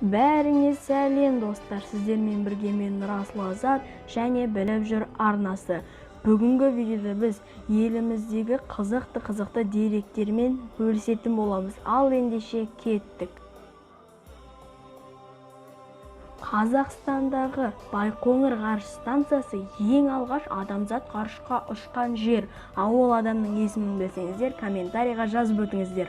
Бәріңе сәлем достар, сіздермен бірге мен Расул Азат және біліп жүр арнасы. Бүгінгі видеода біз еліміздегі қызықты деректермен бөлісетін боламыз. Ал ендеше кеттік. Қазақстандағы Байқоңыр ғарыш станциясы ең алғаш адамзат ғарышқа ұшқан жер. Ол адамның есімін білсеңіздер, комментарийға жазып өтіңіздер.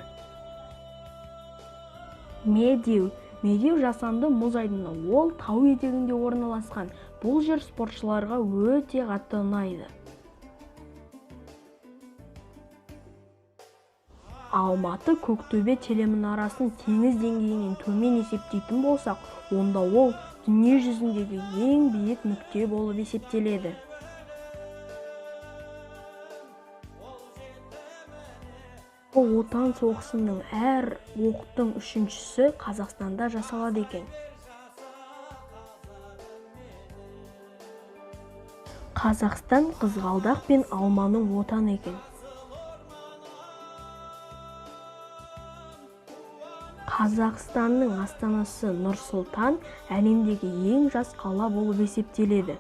Медеу жасанды мұз айдыны. Ол тау етегінде орналасқан. Бұл жер спортшыларға өте қатты ұнайды. Алматы Көктөбе телемұнарасын теңіз деңгейінен төмен есептейтін болсақ, онда ол дүние жүзіндегі ең биік нүкте болып есептеледі. Отан соғысының әр оқтың үшіншісі Қазақстанда жасалады екен. Қазақстан қызғалдақ пен алманың отаны екен. Қазақстанның астанасы Нұр-Сұлтан әлемдегі ең жас қала болып есептеледі.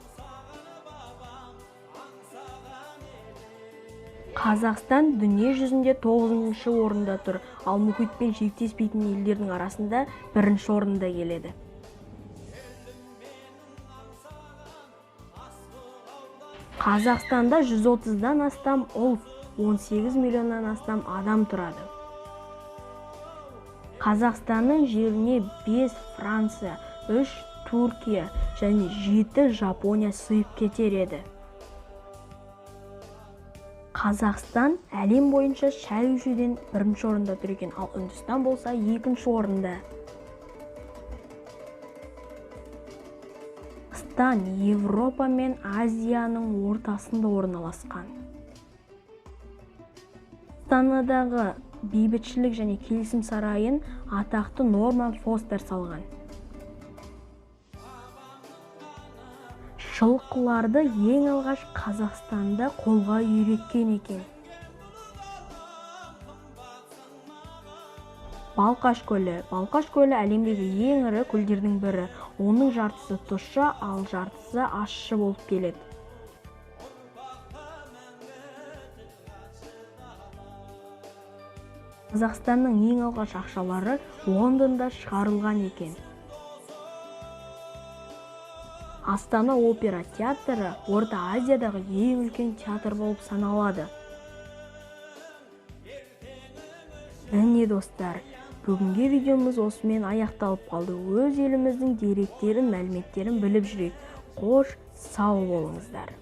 Қазақстан дүние жүзінде 9-шы орында тұр, ал мұхитпен шектеспейтін елдердің арасында 1-ші орында келеді. Қазақстанда 130-дан астам ұлт, 18 миллионнан астам адам тұрады. Қазақстанның жеріне 5 Франция, 3 Түркия және 7 Жапония сыйып кетер еді. Қазақстан әлем бойынша шай ішуден 1-ші орында тұр екен, ал Үндістан болса 2-ші орында. Қазақстан Европа мен Азияның ортасында орналасқан. Астанадағы бейбітшілік және келісім сарайын атақты Норман Фостер салған. Жылқыларды ең алғаш Қазақстанда қолға үйреткен екен. Балқаш көлі әлемдегі ең ірі көлдердің бірі. Оның жартысы тұщы, ал жартысы ащы болып келеді. Қазақстанның ең алғаш ақшалары Лондонда шығарылған екен. Астана опера театры Орта Азиядағы ең үлкен театр болып саналады. Міне достар, бүгінгі видеомыз осымен аяқталып қалды. Өз еліміздің деректерін, мәліметтерін біліп жүрейік. Қош, сау болыңыздар.